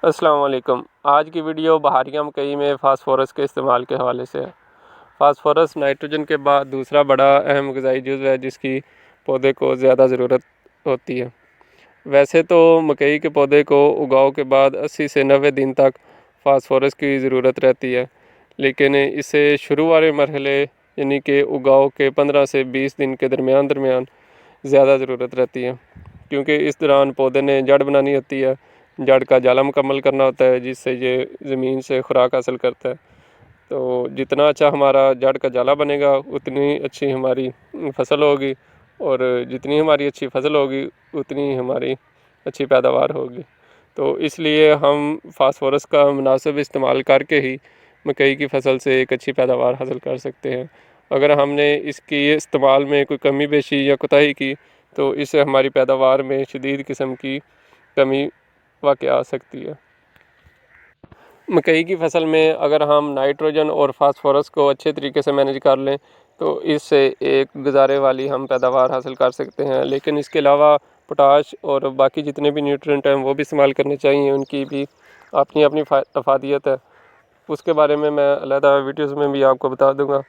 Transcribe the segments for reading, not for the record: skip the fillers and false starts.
अस्सलाम वालेकुम। आज की वीडियो बहारिया मकई में फास्फोरस के इस्तेमाल के हवाले से है। फास्फोरस नाइट्रोजन के बाद दूसरा बड़ा अहम ग़िज़ाई जुज़ है जिसकी पौधे को ज़्यादा ज़रूरत होती है। वैसे तो मकई के पौधे को उगाव के बाद 80 से 90 दिन तक फास्फोरस की ज़रूरत रहती है, लेकिन इसे शुरू वाले मरहले यानी कि उगाव के 15 से 20 दिन के दरमियान ज़्यादा ज़रूरत रहती है, क्योंकि इस दौरान पौधे ने जड़ बनानी होती है, जड़ का जाला मुकम्मल करना होता है जिससे ये ज़मीन से खुराक हासिल करता है। तो जितना अच्छा हमारा जड़ का जाला बनेगा उतनी अच्छी हमारी फसल होगी, और जितनी हमारी अच्छी फसल होगी उतनी हमारी अच्छी पैदावार होगी। तो इसलिए हम फास्फोरस का मुनासिब इस्तेमाल करके ही मकई की फ़सल से एक अच्छी पैदावार हासिल कर सकते हैं। अगर हमने इसकी इस्तेमाल में कोई कमी पेशी या कोताही की तो इससे हमारी पैदावार में शदीद किस्म की कमी वाक़ आ सकती है। मकई की फ़सल में अगर हम नाइट्रोजन और फास्फोरस को अच्छे तरीके से मैनेज कर लें तो इससे एक गुजारे वाली हम पैदावार हासिल कर सकते हैं। लेकिन इसके अलावा पोटाश और बाकी जितने भी न्यूट्रिएंट हैं वो भी इस्तेमाल करने चाहिए, उनकी भी अपनी अपनी अफादियत है। उसके बारे में मैं अलहदा वीडियोज़ में भी आपको बता दूँगा।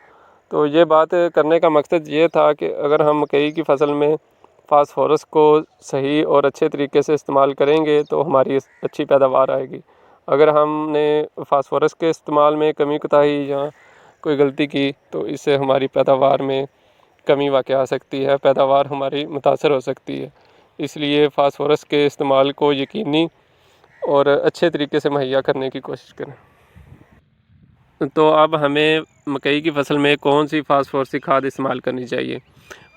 तो ये बात करने का मकसद ये था कि अगर हम मकई की फ़सल में फास्फोरस को सही और अच्छे तरीके से इस्तेमाल करेंगे तो हमारी अच्छी पैदावार आएगी। अगर हमने फास्फोरस के इस्तेमाल में कमी कोताही या कोई गलती की तो इससे हमारी पैदावार में कमी वाक़ आ सकती है, पैदावार हमारी मुतासर हो सकती है। इसलिए फास्फोरस के इस्तेमाल को यकीनी और अच्छे तरीके से मुहैया करने की कोशिश करें। तो अब हमें मकई की फ़सल में कौन सी फास्फोरसिक खाद इस्तेमाल करनी चाहिए?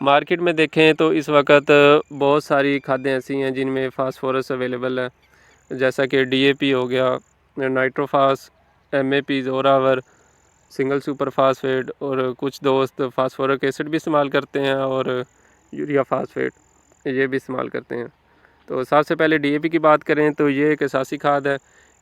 मार्केट में देखें तो इस वक्त बहुत सारी खादें ऐसी हैं जिनमें फ़ास्फोरस अवेलेबल है, जैसा कि डीएपी हो गया, nitrophos, MAP, Zorawar, single super phosphate, और कुछ दोस्त फास्फोरिक एसिड भी इस्तेमाल करते हैं और यूरिया फास्फेट ये भी इस्तेमाल करते हैं। तो सबसे पहले डीएपी की बात करें तो ये एक असासी खाद है।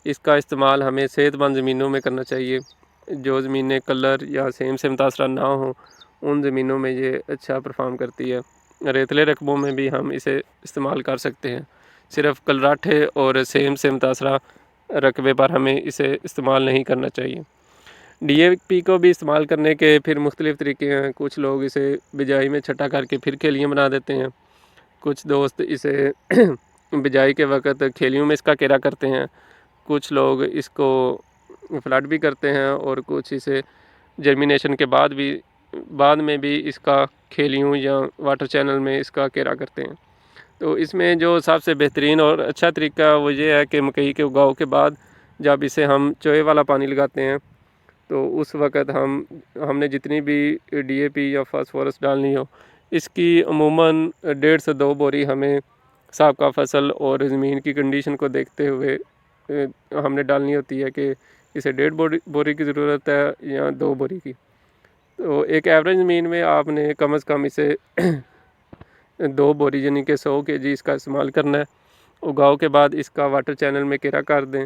इसका इस्तेमाल हमें सेहतमंद ज़मीनों में करना चाहिए। जो ज़मीनें कलर या सेम से मुतासरा ना हो उन ज़मीनों में ये अच्छा परफॉर्म करती है। रेतले रकबों में भी हम इसे इस्तेमाल कर सकते हैं। सिर्फ़ कलराठे और सेम से मुतासरा रकबे पर हमें इसे इस्तेमाल नहीं करना चाहिए। डीएपी को भी इस्तेमाल करने के फिर मुख्तलिफ़ तरीके हैं। कुछ लोग इसे बिजाई में छटा करके फिर खेलियाँ बना देते हैं। कुछ दोस्त इसे बिजाई के वक़्त खेलियों में इसका केरा करते हैं। कुछ लोग इसको फ्लड भी करते हैं और कुछ इसे जर्मिनेशन के बाद में भी इसका खेलियों या वाटर चैनल में इसका केरा करते हैं। तो इसमें जो सबसे बेहतरीन और अच्छा तरीका वो ये है कि मकई के उगाव के बाद जब इसे हम चोए वाला पानी लगाते हैं तो उस वक़्त हमने जितनी भी डीएपी या फास्फोरस डालनी हो इसकी अमूमन 1.5 से 2 बोरी हमें साबका फसल और ज़मीन की कंडीशन को देखते हुए हमने डालनी होती है कि इसे 1.5 बोरी की ज़रूरत है या 2 बोरी की। तो एक एवरेज ज़मीन में आपने कम से कम इसे 2 बोरी यानी कि 100 केजी इसका इस्तेमाल करना है। उगाव के बाद इसका वाटर चैनल में केरा कर दें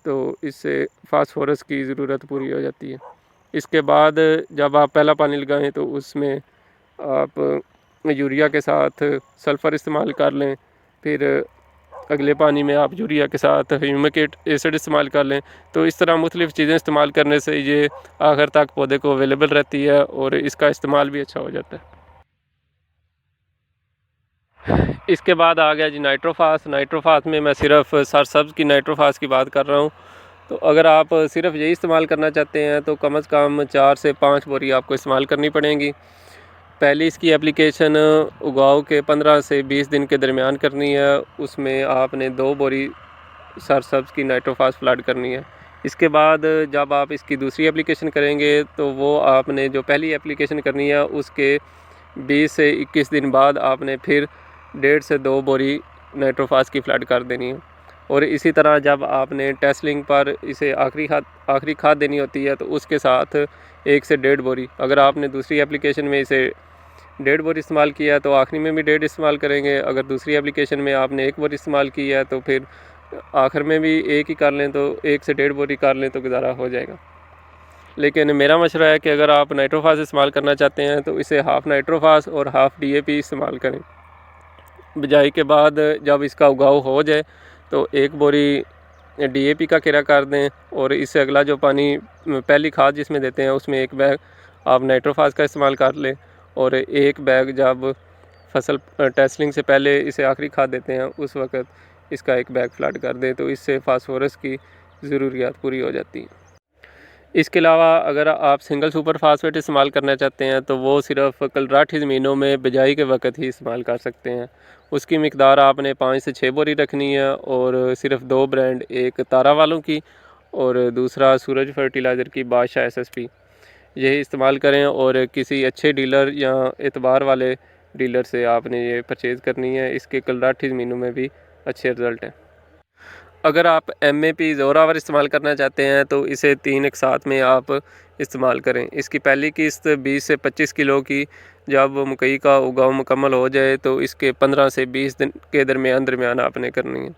तो इससे फास्फोरस की ज़रूरत पूरी हो जाती है। इसके बाद जब आप पहला पानी लगाएं तो उसमें आप यूरिया के साथ सल्फ़र इस्तेमाल कर लें। फिर अगले पानी में आप यूरिया के साथ ह्यूमिक एसिड इस्तेमाल कर लें। तो इस तरह मुख्तलिफ़ चीज़ें इस्तेमाल करने से ये आखिर तक पौधे को अवेलेबल रहती है और इसका इस्तेमाल भी अच्छा हो जाता है। इसके बाद आ गया जी नाइट्रोफास। नाइट्रोफास में मैं सिर्फ सरसब्ज़ की नाइट्रोफास की बात कर रहा हूँ। तो अगर आप सिर्फ यही इस्तेमाल करना चाहते हैं तो कम से कम 4 से 5 बोरी आपको इस्तेमाल करनी पड़ेंगी। पहली इसकी एप्लीकेशन उगाव के 15 से 20 दिन के दरमियान करनी है। उसमें आपने 2 बोरी सरसब्ज़ की नाइट्रोफास फ्लड करनी है। इसके बाद जब आप इसकी दूसरी एप्लीकेशन करेंगे तो वो आपने जो पहली एप्लीकेशन करनी है उसके 20 से 21 दिन बाद आपने फिर 1.5 से 2 बोरी नाइट्रोफास की फ्लड कर देनी है। और इसी तरह जब आपने टेस्लिंग पर इसे आखिरी खाद देनी होती है तो उसके साथ 1 से 1.5 बोरी, अगर आपने दूसरी एप्लीकेशन में इसे 1.5 बोरी इस्तेमाल किया है तो आखिरी में भी 1.5 इस्तेमाल करेंगे। अगर दूसरी एप्लीकेशन में आपने 1 बोरी इस्तेमाल की है तो फिर आखिर में भी 1 ही कर लें, तो 1 से 1.5 बोरी कर लें तो गुजारा हो जाएगा। लेकिन मेरा मशवरा है कि अगर आप नाइट्रोफास इस्तेमाल करना चाहते हैं तो इसे हाफ़ नाइट्रोफास और हाफ़ डीएपी इस्तेमाल करें। बिजाई के बाद जब इसका उगाव हो जाए तो 1 बोरी DAP का किरा कर दें, और इससे अगला जो पानी पहली खाद जिसमें देते हैं उसमें एक बैग आप नाइट्रोफास का इस्तेमाल कर लें, और एक बैग जब फसल टेस्लिंग से पहले इसे आखिरी खाद देते हैं उस वक़्त इसका एक बैग फ्लड कर दें, तो इससे फास्फोरस की ज़रूरियात पूरी हो जाती हैं। इसके अलावा अगर आप सिंगल सुपर फास्फेट इस्तेमाल करना चाहते हैं तो वो सिर्फ कलराठी ज़मीनों में बिजाई के वक़्त ही इस्तेमाल कर सकते हैं। उसकी मिकदार आपने 5 से 6 बोरी रखनी है, और सिर्फ 2 ब्रांड, एक तारा वालों की और दूसरा सूरज फर्टिलाइज़र की बादशाह SSP, यही इस्तेमाल करें। और किसी अच्छे डीलर या एतबार वाले डीलर से आपने ये परचेज़ करनी है, इसके कलराठी ज़मीनों में भी अच्छे रिज़ल्ट हैं। अगर आप MAP ज़ोरावर इस्तेमाल करना चाहते हैं तो इसे 3 एक साथ में आप इस्तेमाल करें। इसकी पहली किस्त 20 से 25 किलो की जब मकई का उगाव मुकम्मल हो जाए तो इसके 15 से 20 दिन के दरमियान आपने करनी है।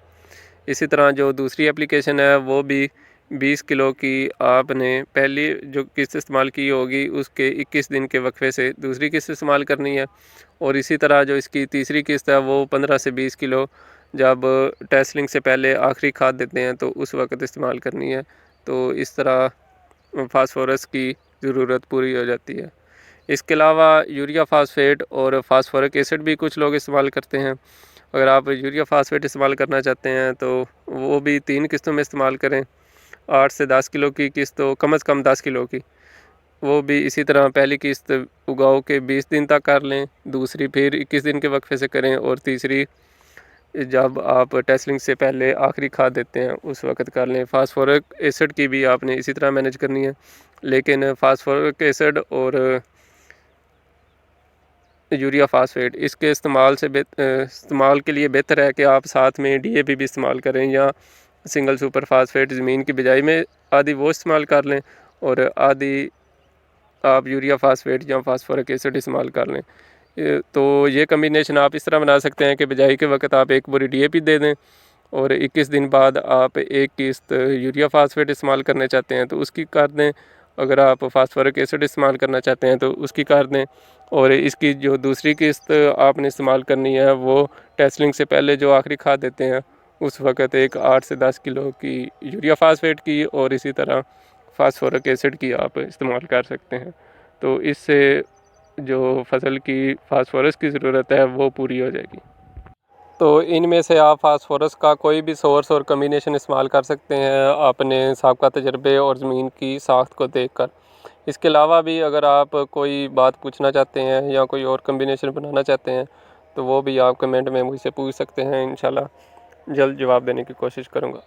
इसी तरह जो दूसरी एप्लीकेशन है वो भी 20 किलो की आपने पहली जो किस्त इस्तेमाल की होगी उसके 21 दिन के वक्फे से दूसरी किस्त इस्तेमाल करनी है, और इसी तरह जो इसकी तीसरी किस्त है वो 15 से 20 किलो जब टेस्लिंग से पहले आखिरी खाद देते हैं तो उस वक़्त इस्तेमाल करनी है। तो इस तरह फास्फोरस की ज़रूरत पूरी हो जाती है। इसके अलावा यूरिया फास्फेट और फास्फोरिक एसिड भी कुछ लोग इस्तेमाल करते हैं। अगर आप यूरिया फास्फेट इस्तेमाल करना चाहते हैं तो वो भी 3 किस्तों में इस्तेमाल करें। 8 से 10 किलो की किस्त हो, कम से कम 10 किलो की, वो भी इसी तरह पहली किस्त उगाओ के 20 दिन तक कर लें, दूसरी फिर 21 दिन के वक्फे से करें, और तीसरी जब आप टेस्लिंग से पहले आखिरी खाद देते हैं उस वक़्त कर लें। फास्फोरिक एसिड की भी आपने इसी तरह मैनेज करनी है, लेकिन फास्फोरिक एसिड और यूरिया फास्फेट इसके इस्तेमाल के लिए बेहतर है कि आप साथ में DAP भी इस्तेमाल करें, या सिंगल सुपर फास्फेट ज़मीन की बिजाई में आधी वो इस्तेमाल कर लें और आधी आप यूरिया फास्फेट या फास्फोरिक एसिड इस्तेमाल कर लें। तो ये कम्बिनेशन आप इस तरह बना सकते हैं कि बिजाई के वक्त आप एक बोरी DAP दे दें, और 21 दिन बाद आप एक किस्त यूरिया फास्फेट इस्तेमाल करना चाहते हैं तो उसकी कर दें। अगर आप फास्फोरिक एसिड इस्तेमाल करना चाहते हैं तो उसकी कर दें, और इसकी जो दूसरी किस्त आपने इस्तेमाल करनी है वो टेस्लिंग से पहले जो आखिरी खाद देते हैं उस वक़्त एक 8 से 10 किलो की यूरिया फास्फेट की और इसी तरह फास्फोरिक एसिड की आप इस्तेमाल कर सकते हैं। तो इससे जो फसल की फास्फोरस की ज़रूरत है वो पूरी हो जाएगी। तो इनमें से आप फास्फोरस का कोई भी सोर्स और कम्बिनेशन इस्तेमाल कर सकते हैं अपने साबका तजर्बे और ज़मीन की साख्त को देखकर। इसके अलावा भी अगर आप कोई बात पूछना चाहते हैं या कोई और कम्बिनेशन बनाना चाहते हैं तो वो भी आप कमेंट में मुझसे पूछ सकते हैं। इंशाल्लाह जल्द जवाब देने की कोशिश करूँगा।